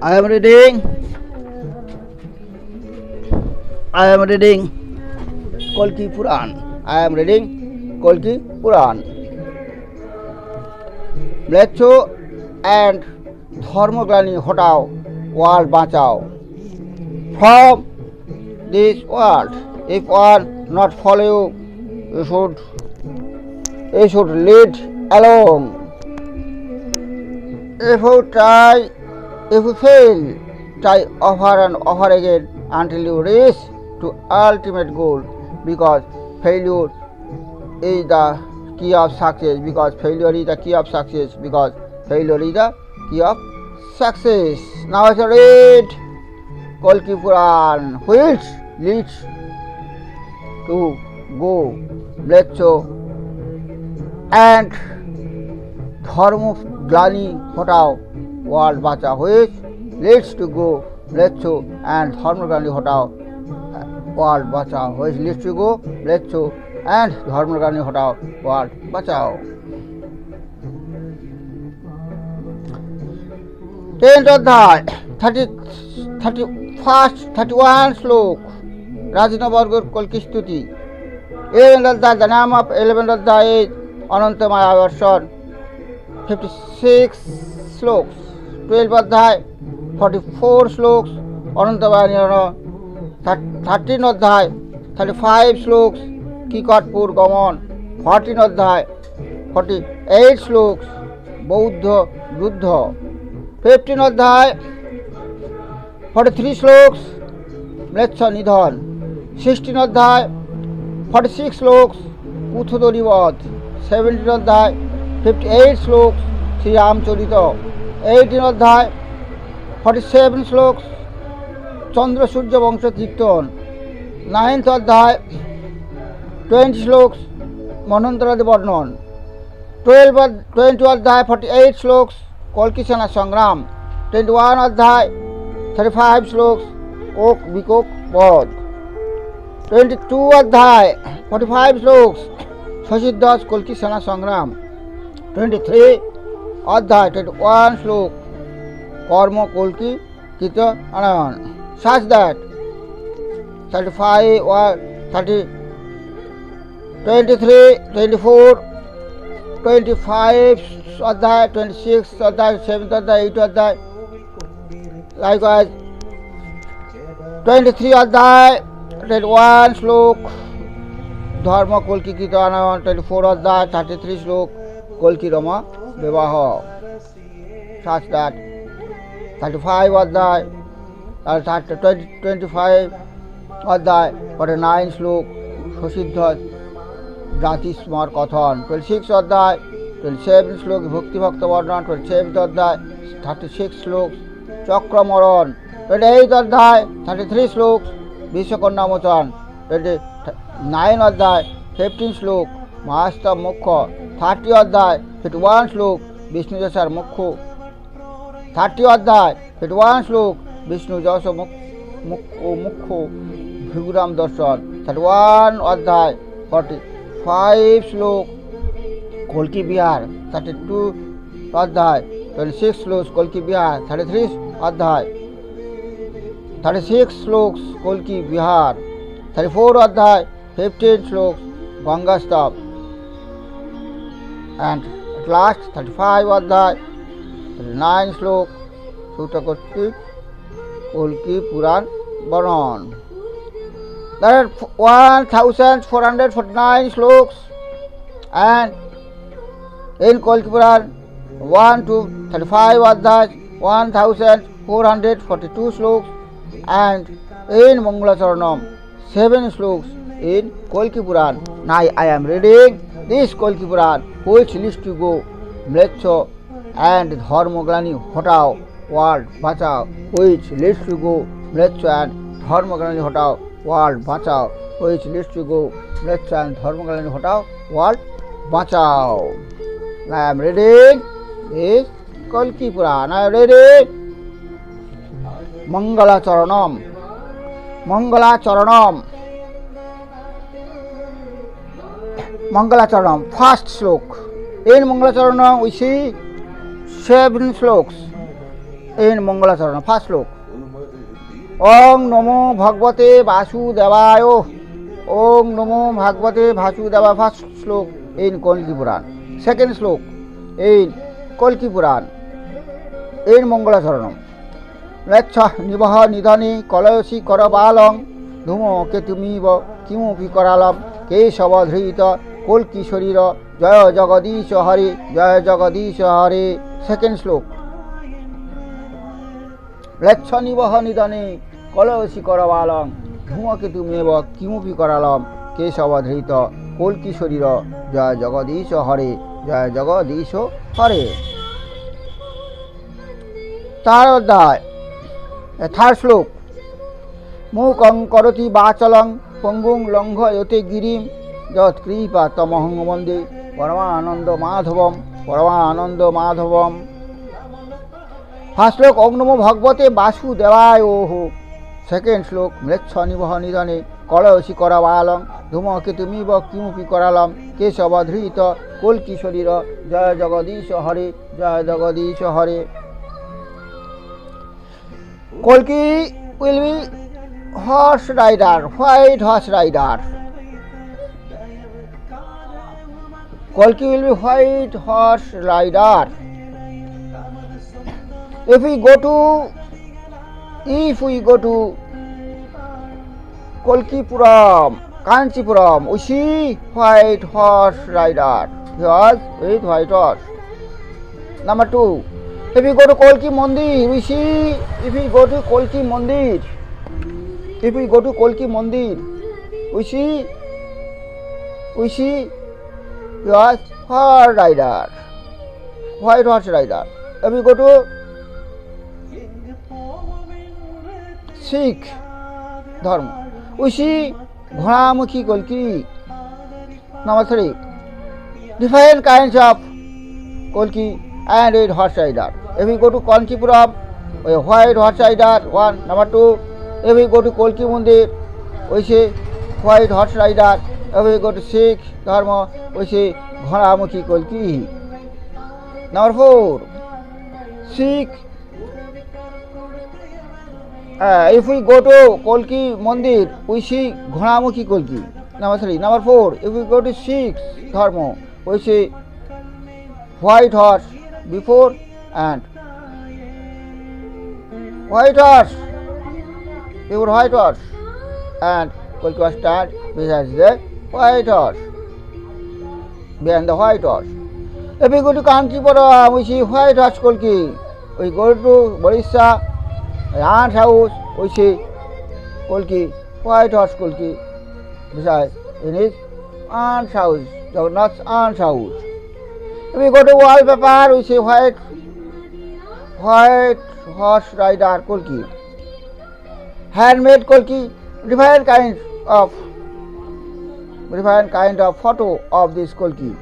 I am reading. I am reading Kalki Puran. I am reading Kalki Puran. Mleccho and ধর্মগ্লানি হটাও, world বাঁচাও. From this world, if one not follow you, you should lead alone. If you try, if you fail, try over and over again until you reach to ultimate goal, because failure is the key of success, because failure is the key of success, because failure is the key of success. Now I shall read Kalki Puran, which leads to go mleccho and ধর্মগ্লানি হটাও, world বাঁচাও, which leads to go mleccho and ধর্মগ্লানি হটাও, world বাঁচাও, which leads to go mleccho and ধর্মগ্লানি হটাও, world বাঁচাও। 10th অধ্যায় 31 শ্লোক রাজনবর্গর কল্কি স্তুতি। 11th অধ্যায় the name of 11th অধ্যায় is অনন্তমায়া বর্ষণ 56 শ্লোকস। 12th অধ্যায় 44 শ্লোকস অনন্তমায়া নিরণ। 13th অধ্যায় 35 শ্লোকস কিকটপুর গমন। 14th অধ্যায় 48 শ্লোকস বৌদ্ধ যুদ্ধ। 15th অধ্যায় 43 শ্লোকস ম্লেচ্ছ নিধন। 16th অধ্যায় 46 শ্লোকস পুথুদরি বধ। 17th অধ্যায় 58 শ্লোকস শ্রীরামচরিত। 18th অধ্যায় 47 শ্লোকস চন্দ্র সূর্য বংশ কীর্তন। 9th অধ্যায় 20 শ্লোকস মন্বন্তরাদি বর্ণন। 20 অধ্যায় 48 শ্লোকস কল্কি সেনা সংগ্রাম। 21 অধ্যায় 35 শ্লোকস কোক বিকোক বধ। 22 অধ্যায় 45 শ্লোকস শশীদাস কল্কি সেনা সংগ্রাম। 23 অধ্যায় 21 শ্লোক কর্ম কল্কি কৃত আনয়ন। Such that 35 or 30, 23, 24, 25 অধ্যায় 26 অধ্যায় 7th অধ্যায় 8th অধ্যায় likewise 23 অধ্যায় 21 শ্লোক ধর্ম কল্কি কৃত আনয়ন। 24 অধ্যায় 33 শ্লোক কল্কি রমা বিবাহ। Such that 35 অধ্যায় 25 অধ্যায় 49 শ্লোক প্রসিদ্ধ জাতি স্মর কথন। 26 অধ্যায় 27 শ্লোক ভক্তিভক্ত বর্ণন। 27th অধ্যায় 36 শ্লোক চক্রমরণ। 28th অধ্যায় 33 শ্লোক বিশ্বকন্যা মোচন। 29 অধ্যায় 15 শ্লোক মহাস্তব মুখ্য। 30 অধ্যায় 51 শ্লোক বিষ্ণুযশার মুখ্য। 30 অধ্যায় 51 শ্লোক বিষ্ণু যশ মুখ্য ভিগুরাম দর্শন। 31 অধ্যায় 45 শ্লোক কল্কি বিহার। 32 অধ্যায় 26 শ্লোক কল্কি বিহার। 33 অধ্যায় 36 শ্লোক কল্কি বিহার। 34 অধ্যায় 15 শ্লোক গঙ্গা স্তব। and at last 35 অধ্যায় 39 শ্লোক সূত্র কর্তৃক কল্কি পুরাণ বর্ণন। There are 1449 sloks and in Kalki Puran 1 to 35 adhyay 1442 sloks and in Mangala Charanam 7 sloks in Kalki Puran. Now I am reading this Kalki Puran which leads to go mleccho and dharmoglani hotao, world bachao, which leads to go mleccho and dharmoglani hotao, world bachao, which leads to go mleccho and dharmoglani hotao, world bachao. I am reading this Kalki Puran. I am reading Mangala Charanam. Mangala Charanam. Mangala Charanam. First slok. In Mangala Charanam we see 7 sloks in Mangalacharanam. First slok. Om Namo Bhagavate Vasudevaya. Om Namo Bhagavate Vasudevaya. First slok in Kalki Puran. Second slok in Kalki Puran in Mangalacharanam. Mleccha Nibaha Nidhani Kalayosi Karabalam Dhumo Ketumiva Kimupi Karalam Keshavadhrita Kolki Sharira Jaya Jagadisha Hari Jaya Jagadisha Hari. Second slok. Mleccha Nibaha Nidhani Kalayosi Karabalam Dhumo Ketumiva Kimupi Karalam Keshavadhrita Kolki Sharira Jaya Jagadisha Hari Jaya Jagadisha Hari. Third slok. Mukang karoti bachalang panggung langghayate girim jat kripa tamahang mande paramananda madhavam. First slok. Om Namo Bhagavate Vasudevaya. Second slok. Mleccha Nibaha Nidhani Kalayosi Karabalam Dhuma Ketumiva Kimupi Karalam Keshavadhrita Kolki Sharira Jaya Jagadisha Hari Jaya Jagadisha Hari. Kolki will be horse rider, white horse rider. Kolki will be white horse rider. If we go to Kolkipuram, Kanchipuram, we see white horse rider. He was with white horse. Number 2. If we go to Kolki Mandir, we see, if we go to Kolki Mandir, we see yes, horse rider, white horse rider. If we go to Sikh Dharma, we see Ghoramukhi Kolki. Number 3. Different kinds of Kolki and red horse rider. If we go to Kanchipuram, a white horse rider, 1. Number 2, if we go to Kolki Mandir, we see white horse rider. If we go to Sikh Dharma, we see Ghoramukhi Kolki. Number 4, Sikh. If we go to Kolki Mandir, we see Ghoramukhi Kolki. Number 3. Number 4, if we go to Sikh Dharma, we see white horse before and white horse before white horse and Kolki was stand besides the white horse, behind the white horse. If we go to Kanchipuram, we see white horse Kolki. We go to Barissa, aunt's house, we see Kolki, white horse Kolki besides in his aunt's house, Jagannath's aunt's house. If we go to wallpaper, we see white horse rider Kolki. Handmade Kolki, different kind of photo of this Kolki.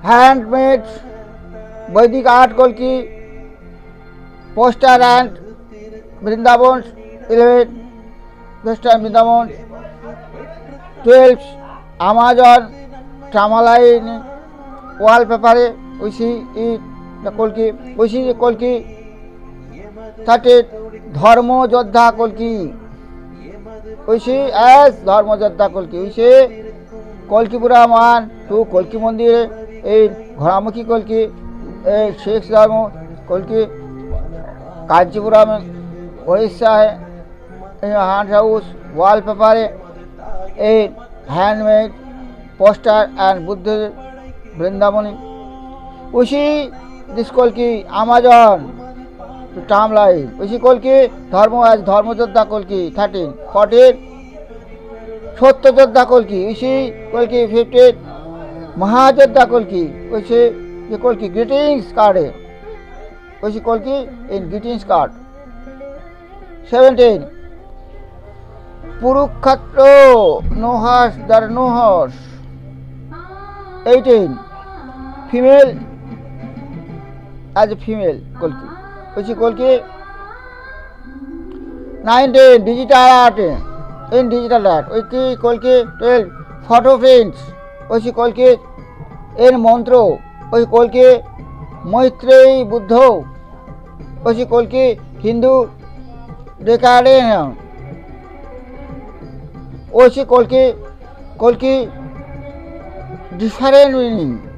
Handmade Vedic art Kolki, poster and Vrindavan 11, poster and Vrindavan 12, Amazon Tramaline wallpaper, we see it, the Kolki, we see the Kolki. 13, Dharma Jodha Kolki, we see as Dharma Jodha Kolki, we see Kolkipuram 1, 2, Kolki Mandir, 8, Ghoramukhi Kolki, 8, Sikh Dharma Kolki, Kanchipuram Orissa है, hand house, wallpaper, 8, handmade, poster and Buddha Vrindavani. We see this Kolki, Amazon, timeline. We see Kolki, Dharma as Dharma Jodha Kolki, 13, 14, Satya Jodha Kolki. We see Kolki, 15, Mahajodha Kolki. We see the Kolki, greetings card. We see Kolki in greetings card. 17, Purukshetra, no horse, there are no horse. 18, female as a female Kolki. Which is Kolki. 19, digital art. In digital art, which is Kolki. 12, photo prints. Which is Kolki. In mantra, ওই কলকি মৈত্রেয়ী বুদ্ধ, ওই কলকি হিন্দু ডেকাডেন, ওই কলকি different meaning.